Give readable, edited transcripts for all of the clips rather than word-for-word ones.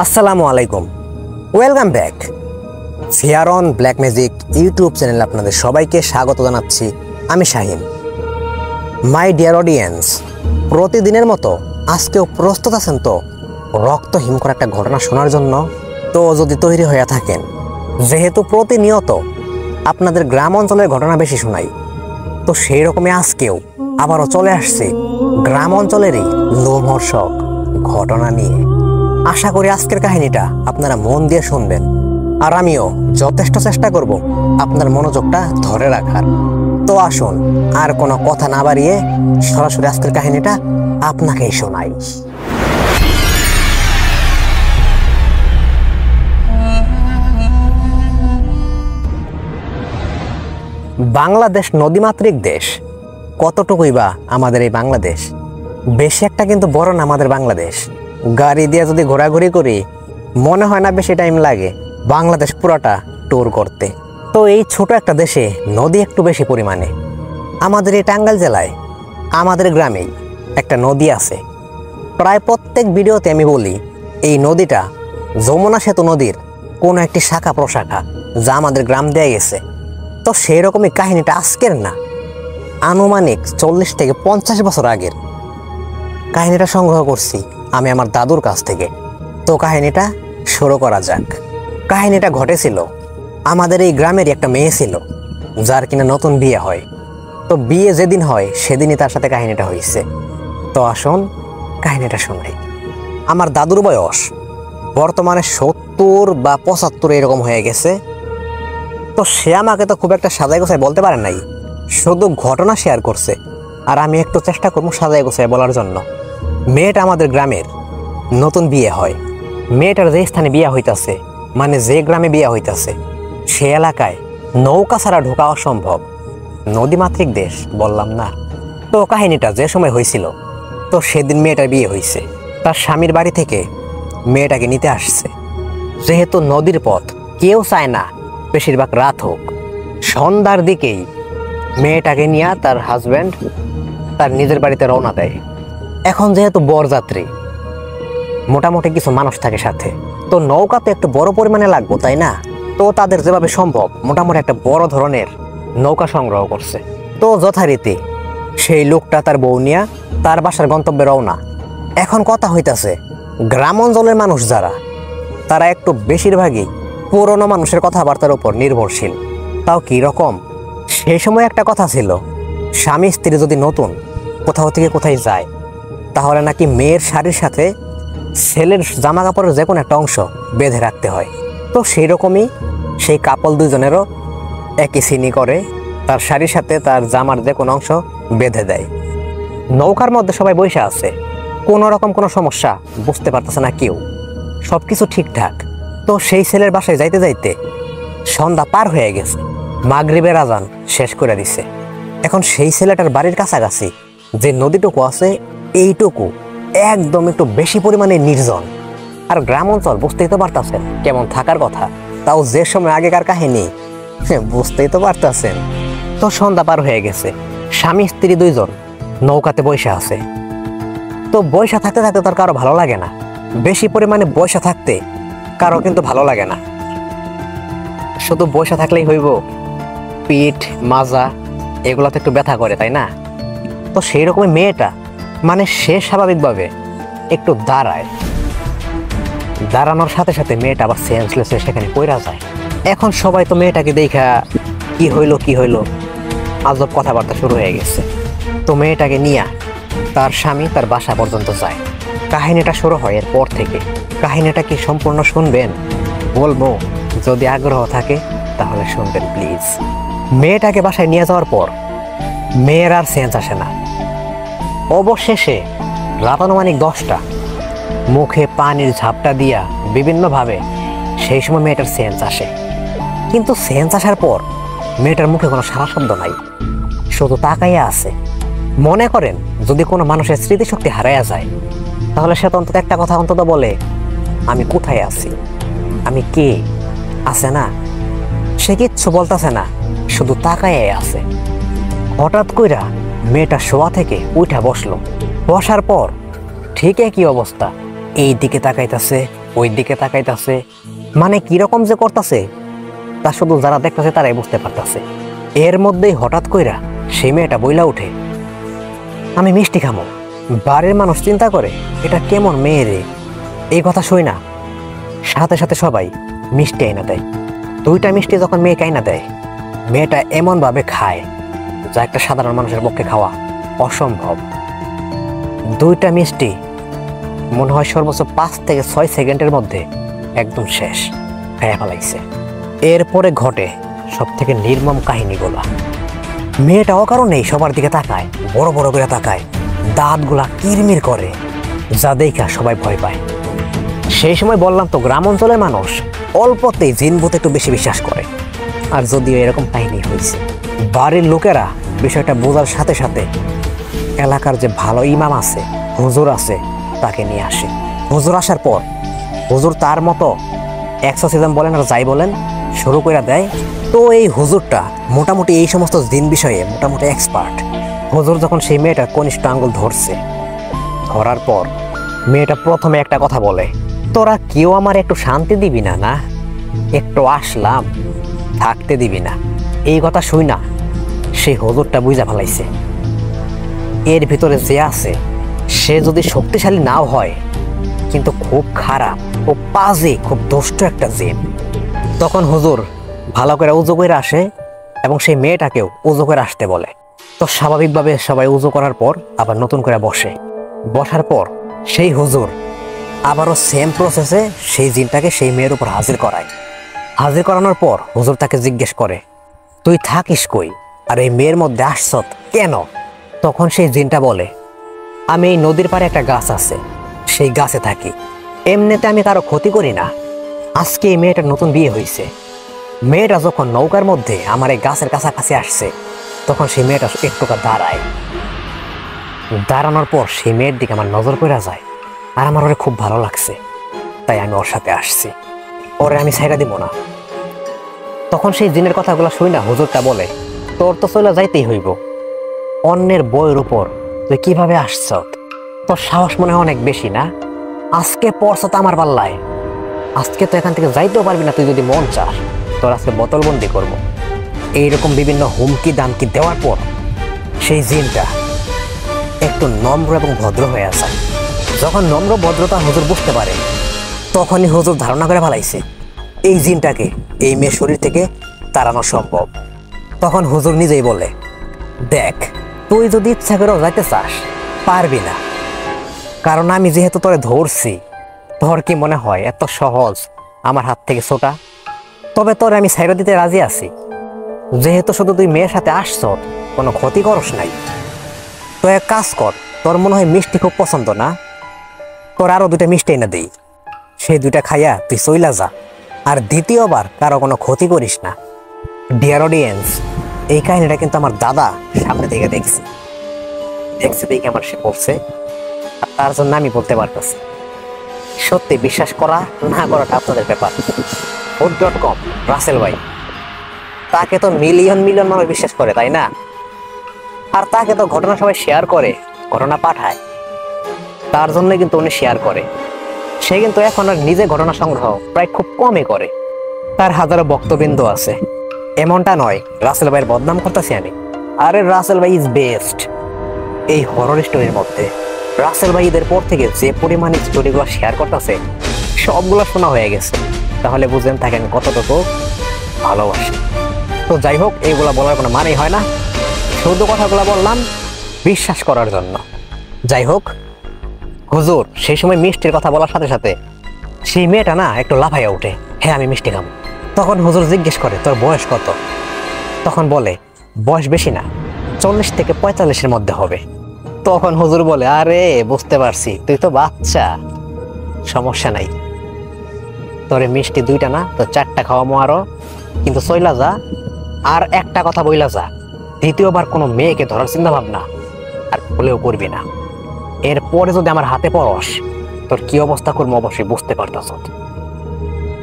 আসসালামু আলাইকুম, welcome back. Fair on black magic YouTube চ্যানেলে আপনাদের সবাইকে স্বাগত জানাচ্ছি। আমি শাহিন। মাই ডিয়ার অডিয়েন্স, প্রতিদিনের মতো আজকেও প্রস্তুত আছেন তো রক্ত হিম করা একটা ঘটনা শোনার জন্য? তো যদি তৈরি হয়ে থাকেন, যেহেতু প্রতিনিয়ত আপনাদের গ্রাম অঞ্চলের ঘটনা বেশি শোনাই, তো সেই রকমই আজকেও আবারও চলে আসছে গ্রাম অঞ্চলেরই লোমহর্ষক ঘটনা নিয়ে। আশা করি আজকের কাহিনীটা আপনারা মন দিয়ে শুনবেন, আর আমিও যথেষ্ট চেষ্টা করব আপনার মনোযোগটা ধরে রাখার। তো আসুন আর কোনো কথা না বাড়িয়ে সরাসরি আজকের কাহিনীটা আপনাকেই শোনাই। বাংলাদেশ নদীমাতৃক দেশ। কতটুকুই বা আমাদের এই বাংলাদেশ? বেশি একটা কিন্তু বড় না আমাদের বাংলাদেশ। গাড়ি দিয়ে যদি ঘোরাঘুরি করি মনে হয় না বেশি টাইম লাগে বাংলাদেশ পুরোটা ট্যুর করতে। তো এই ছোট একটা দেশে নদী একটু বেশি পরিমাণে। আমাদের এই টাঙ্গাইল জেলায় আমাদের গ্রামেই একটা নদী আছে। প্রায় প্রত্যেক ভিডিওতে আমি বলি এই নদীটা যমুনা সেতু নদীর কোনো একটি শাখা প্রশাখা, যা আমাদের গ্রাম দিয়ে গেছে। তো সেই রকমই কাহিনীটা আজকের না, আনুমানিক 40 থেকে 50 বছর আগের। কাহিনীটা সংগ্রহ করছি আমি আমার দাদুর কাছ থেকে। তো কাহিনীটা শুরু করা যাক। কাহিনীটা ঘটেছিল, আমাদের এই গ্রামেরই একটা মেয়ে ছিল যার কিনা নতুন বিয়ে হয়। তো বিয়ে যেদিন হয় সেদিনই তার সাথে কাহিনীটা হয়েছে। তো আসুন কাহিনীটা শোনাই। আমার দাদুর বয়স বর্তমানে 70 বা 75 এরকম হয়ে গেছে। তো সে আমাকে তো খুব একটা সাজাই গোছায় বলতে পারে নাই, শুধু ঘটনা শেয়ার করছে, আর আমি একটু চেষ্টা করবো সাজাই গোছায় বলার জন্য। মেয়েটা আমাদের গ্রামের, নতুন বিয়ে হয়। মেয়েটার যে স্থানে বিয়ে হইতাছে, মানে যে গ্রামে বিয়ে হইতাছে, সে এলাকায় নৌকা ছাড়া ঢোকা অসম্ভব। নদীমাতৃক দেশ বললাম না? তো কাহিনীটা যে সময় হয়েছিল, তো সেদিন মেয়েটার বিয়ে হয়েছে। তার স্বামীর বাড়ি থেকে মেয়েটাকে নিতে আসছে। যেহেতু নদীর পথ, কেউ চায় না বেশিরভাগ রাত হোক। সন্ধ্যার দিকেই মেয়েটাকে নিয়ে তার হাজব্যান্ড তার নিজের বাড়িতে রওনা দেয়। এখন যেহেতু বরযাত্রী, মোটামুটি কিছু মানুষ থাকে সাথে, তো নৌকাতে একটু বড় পরিমাণে লাগবো, তাই না? তো তাদের যেভাবে সম্ভব মোটামুটি একটা বড় ধরনের নৌকা সংগ্রহ করছে। তো যথারীতি সেই লোকটা তার বউ নিয়ে তার বাসার গন্তব্যে রওনা। এখন কথা হইতাছে, গ্রাম অঞ্চলের মানুষ যারা, তারা একটু বেশিরভাগই পুরনো মানুষের কথাবার্তার উপর নির্ভরশীল। তাও কি রকম? সেই সময় একটা কথা ছিল, স্বামী স্ত্রী যদি নতুন কোথাও থেকে কোথায় যায়, তাহলে নাকি মেয়ের শাড়ির সাথে ছেলের জামা কাপড়ের যে কোনো একটা অংশ বেঁধে রাখতে হয়। তো সেই রকমই সেই কাপল দুজনেরও একই সিনি করে, তার শাড়ির সাথে তার জামার যে কোনো অংশ বেঁধে দেয়। নৌকার মধ্যে সবাই বসে আছে, কোনো রকম কোনো সমস্যা বুঝতে পারতেছে না কেউ, সব কিছু ঠিকঠাক। তো সেই ছেলের বাসায় যাইতে যাইতে সন্ধ্যা পার হয়ে গেছে, মাগরিবের আজান শেষ করে দিছে। এখন সেই ছেলেটার বাড়ির কাছাকাছি যে নদীটুকু আছে, এইটুকু একদম একটু বেশি পরিমাণে নির্জন। আর গ্রাম অঞ্চল বুঝতেই তো পারতেছেন কেমন থাকার কথা, তাও যে সময় আগেকার কাহিনী, বুঝতেই তো পারতেছেন। তো সন্ধ্যা পার হয়ে গেছে, স্বামী স্ত্রী দুইজন নৌকাতে বসে আছে। তো বসে থাকতে থাকতে তার কারো ভালো লাগে না, বেশি পরিমাণে বসে থাকতে কারো কিন্তু ভালো লাগে না। শুধু বসে থাকলেই হইব? পিঠ মাজা এগুলাতে একটু ব্যথা করে, তাই না? তো সেই রকমই মেয়েটা, মানে সে স্বাভাবিকভাবে একটু দাঁড়ায়। দাঁড়ানোর সাথে সাথে মেয়েটা আবার সেন্সলেস সেখানে পড়া যায়। এখন সবাই তো মেয়েটাকে দেখা কি হইলো আজব কথাবার্তা শুরু হয়ে গেছে। তো মেয়েটাকে নিয়ে তার স্বামী তার বাসা পর্যন্ত যায়। কাহিনীটা শুরু হয় এরপর থেকে। কাহিনীটা কি সম্পূর্ণ শুনবেন? বলবো, যদি আগ্রহ থাকে তাহলে শুনবেন প্লিজ। মেয়েটাকে বাসায় নিয়ে যাওয়ার পর মেয়ের আর সেন্স আসে না। অবশেষে রাত আনুমানিক 10টা, মুখে পানির ঝাপটা দিয়া বিভিন্নভাবে সেই সময় মেয়েটার সেন্স আসে। কিন্তু সেন্স আসার পর মেয়েটার মুখে কোনো সারা শব্দ নাই, শুধু তাকাইয়া আছে। মনে করেন যদি কোনো মানুষের স্মৃতিশক্তি হারাইয়া যায়, তাহলে সে তো অন্তত একটা কথা অন্তত বলে, আমি কোথায় আছি, আমি কে, আছে না? সে কিচ্ছু বলতেছে না, শুধু তাকাইয়া আছে। হঠাৎ কইরা মেয়েটা শোয়া থেকে উঠা বসলো। বসার পর ঠিক একই অবস্থা, এই দিকে তাকাইতেছে, ওই দিকে তাকাইতাছে, মানে কিরকম যে করতেছে তা শুধু যারা দেখতেছে তারাই বুঝতে পারতেছে। এর মধ্যেই হঠাৎ কইরা সেই মেয়েটা বইলা উঠে, আমি মিষ্টি খামো। বাড়ির মানুষ চিন্তা করে এটা কেমন মেয়ে রে। এই কথা শুই না সাথে সাথে সবাই মিষ্টি আইনা দেয়। 2টা মিষ্টি যখন মেয়েকে আইনা দেয়, মেয়েটা এমন ভাবে খায় যা একটা সাধারণ মানুষের পক্ষে খাওয়া অসম্ভব। 2টা মিষ্টি মনে হয় সর্বোচ্চ 5 থেকে 6 সেকেন্ডের মধ্যে একদম শেষ খেয়ে ফেলাইছে। এরপরে ঘটে সব থেকে নির্মম কাহিনীগুলো। মেয়েটা অকারণেই সবার দিকে তাকায়, বড় বড় করে তাকায়, দাঁতগুলা কিরমির করে, যা দেখা সবাই ভয় পায়। সেই সময় বললাম তো গ্রাম অঞ্চলের মানুষ অল্পতেই জিন ভূত একটু বেশি বিশ্বাস করে। আর যদিও এরকম কাহিনী হয়েছে, বাড়ির লোকেরা বিষয়টা বোঝার সাথে সাথে এলাকার যে ভালো ইমাম আছে, হুজুর আছে, তাকে নিয়ে আসে। হুজুর আসার পর হুজুর তার মতো এক্সোসিজম বলেন আর যাই বলেন শুরু করে দেয়। তো এই হুজুরটা মোটামুটি এই সমস্ত জিন বিষয়ে মোটামুটি এক্সপার্ট। হুজুর যখন সেই মেয়েটার কনিষ্ঠ আঙ্গুল ধরছে, ধরার পর মেয়েটা প্রথমে একটা কথা বলে, তোরা কেউ আমার একটু শান্তি দিবি না? না একটু আসলাম, থাকতে দিবি না? এই কথা শুই না সেই হুজুরটা বুঝা ফেলাইছে এর ভিতরে যে আছে সে যদি শক্তিশালী নাও হয় কিন্তু খুব খারাপ ও পাজে খুব দুষ্ট একটা জিন। তখন হুজুর ভালো করে উজু করে আসে এবং সেই মেয়েটাকেও উজু করে আসতে বলে। তো স্বাভাবিকভাবে সবাই উজু করার পর আবার নতুন করে বসে। বসার পর সেই হুজুর আবারও সেম প্রসেসে সেই জিনটাকে সেই মেয়ের উপর হাজির করায়। হাজির করানোর পর হুজুর তাকে জিজ্ঞেস করে, তুই থাকিস কই আর এই মেয়ের মধ্যে আসছত কেন? তখন সেই জিনটা বলে, আমি এই নদীর পাড়ে একটা গাছ আছে, সেই গাছে থাকি। এমনিতে আমি কারো ক্ষতি করি না। আজকে এই মেয়েটার নতুন বিয়ে হয়েছে। মেয়েটা যখন নৌকার মধ্যে আমার এই গাছের কাছাকাছি আসছে, তখন সেই মেয়েটা একটু দাঁড়ায়। দাঁড়ানোর পর সেই মেয়ের দিকে আমার নজর পড়ে যায় আর আমার ওরে খুব ভালো লাগছে, তাই আমি ওর সাথে আসছি। ওরে আমি ছাইড়া দিব না। তখন সেই জিনের কথাগুলো শুই না হুজুরটা বলে, তোর তো চলে যাইতেই হইব। অন্যের বইয়ের উপর তুই কিভাবে আসছ? তোর সাহস মনে হয় অনেক বেশি না? আজকে পড়ছ তো আমার পাল্লায়। আজকে তো এখান থেকে যাইতেও পারবি না। তুই যদি মন চাস তোর আজকে বোতলবন্দি করবো। এইরকম বিভিন্ন হুমকি দামকি দেওয়ার পর সেই জিনটা একটু নম্র এবং ভদ্র হয়ে আসে। যখন নম্র ভদ্রতা হুজুর বুঝতে পারে, তখনই হুজুর ধারণা করে ফেলাইছে এই জিনটাকে এই মেয়ের শরীর থেকে তাড়ানো সম্ভব। তখন হুজুর নিজেই বলে, দেখ তুই যদি ইচ্ছা করেও যাইতে চাস পারবি না, কারণ আমি যেহেতু তোরে ধরছি। তোর কি মনে হয় এত সহজ আমার হাত থেকে ছোটা? তবে তোরে আমি ছাইড়া দিতে রাজি আছি, যেহেতু শুধু তুই মেয়ের সাথে আসছ, কোনো ক্ষতি করস নাই। তো এক কাজ কর, তোর মনে হয় মিষ্টি খুব পছন্দ না? তোর আরো 2টা মিষ্টি এনে দেই, সেই 2টা খাইয়া তুই চইলা যা। আর দ্বিতীয়বার কারো কোনো ক্ষতি করিস না। ডিয়ার অডিয়েন্স, এই কাহিনীটা কিন্তু আমার দাদা সামনে থেকে দেখছে দেখে আমার সে পড়ছে, আর তার জন্য আমি বলতে পারতেছি। সত্যি বিশ্বাস করা না করাটা আপনাদের ব্যাপার। food.com রাসেল ভাই, তাকে তো মিলিয়ন মিলিয়ন মানুষ বিশ্বাস করে, তাই না? আর তাকে তো ঘটনা সবাই শেয়ার করে, ঘটনা পাঠায়, তার জন্য কিন্তু উনি শেয়ার করে। সে কিন্তু এখন আর নিজে ঘটনা সংগ্রহ প্রায় খুব কমই করে। তার হাজারো ভক্তবৃন্দ আছে, এমনটা নয় রাসেল ভাইয়ের বদনাম করতেছি আমি। আরে রাসেল ভাই ইজ বেস্ট। এই হরর স্টোরির মধ্যে রাসেল ভাই এদের পর থেকে যে পরিমাণে স্টোরিগুলো শেয়ার করতেছে সবগুলো শোনা হয়ে গেছে। তাহলে বুঝলেন তাকে আমি কতটুকু ভালোবাসি। তো যাই হোক, এইগুলা বলার কোনো মানেই হয় না, শুধু কথাগুলো বললাম বিশ্বাস করার জন্য। যাই হোক, হুজুর সেই সময় মিষ্টির কথা বলার সাথে সাথে সেই মেয়েটা না একটু লাফাইয়া উঠে, হ্যাঁ আমি মিষ্টি খাবো। তখন হুজুর জিজ্ঞেস করে, তোর বয়স কত? তখন বলে, বয়স বেশি না, 40 থেকে 45-এর মধ্যে হবে। তখন হুজুর বলে, আরে বুঝতে পারছি, তুই তো বাচ্চা, সমস্যা নাই। তোরে মিষ্টি 2টা না তো 4টা খাওয়ামো আরো, কিন্তু চইলা যা। আর একটা কথা বইলা যা, দ্বিতীয়বার কোনো মেয়েকে ধরার চিন্তা ভাবনা আর ভুলেও করবি না। এরপরে যদি আমার হাতে পড়স তোর কি অবস্থা করবো অবশ্যই বুঝতে পারতাস।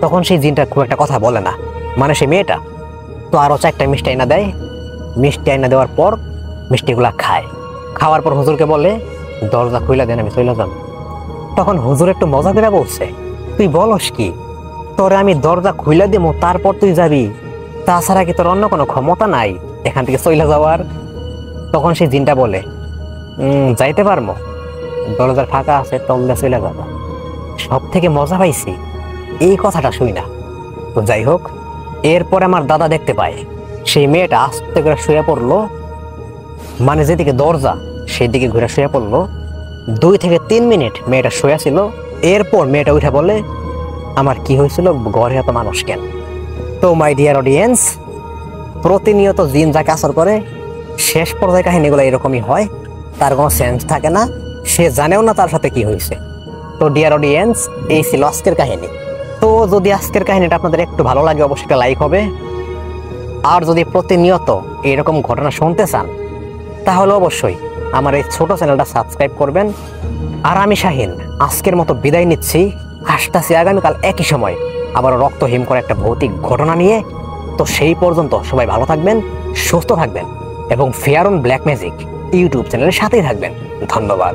তখন সেই জিনটা খুব একটা কথা বলে না, মানে সেই মেয়েটা তো আরো 4টা মিষ্টি আইনা দেয়। মিষ্টি আইনা দেওয়ার পর মিষ্টিগুলা খায়। খাওয়ার পর হুজুরকে বলে, দরজা খুইলা দেন, আমি চইলা যাম। তখন হুজুর একটু মজা করে বলছে, তুই বলস কি? তোরে আমি দরজা খুইলা দেবো, তারপর তুই যাবি? তাছাড়া কি তোর অন্য কোনো ক্ষমতা নাই এখান থেকে চলে যাওয়ার? তখন সেই জিনটা বলে, যাইতে পারবো, দরজার ফাঁকা আছে, তললে চলে যাবো। সব থেকে মজা পাইছি এই কথাটা শুই না। তো যাই হোক, এরপরে আমার দাদা দেখতে পায় সেই মেয়েটা আস্তে করে শুয়ে পড়লো, মানে যেদিকে দরজা সেদিকে ঘুরে শুয়ে পড়লো। 2 থেকে 3 মিনিট মেয়েটা শুয়ে ছিল। এরপর মেয়েটা উঠে বলে, আমার কি হয়েছিল, ঘরে এত মানুষ কেন? তো মাই ডিয়ার অডিয়েন্স, প্রতিনিয়ত জিন যাকে আসর করে শেষ পর্যায়ে কাহিনীগুলো এরকমই হয়, তার কোনো সেন্স থাকে না, সে জানেও না তার সাথে কি হয়েছে। তো ডিয়ার অডিয়েন্স, এই ছিল আজকের কাহিনী। তো যদি আজকের কাহিনীটা আপনাদের একটু ভালো লাগে, অবশ্যই একটা লাইক হবে। আর যদি প্রতিনিয়ত এরকম ঘটনা শুনতে চান, তাহলে অবশ্যই আমার এই ছোট চ্যানেলটা সাবস্ক্রাইব করবেন। আর আমি শাহিন আজকের মতো বিদায় নিচ্ছি, আসতেছি আগামীকাল একই সময় আবার রক্তহীন করে একটা ভৌতিক ঘটনা নিয়ে। তো সেই পর্যন্ত সবাই ভালো থাকবেন, সুস্থ থাকবেন এবং fair on black magic YouTube চ্যানেলের সাথেই থাকবেন। ধন্যবাদ।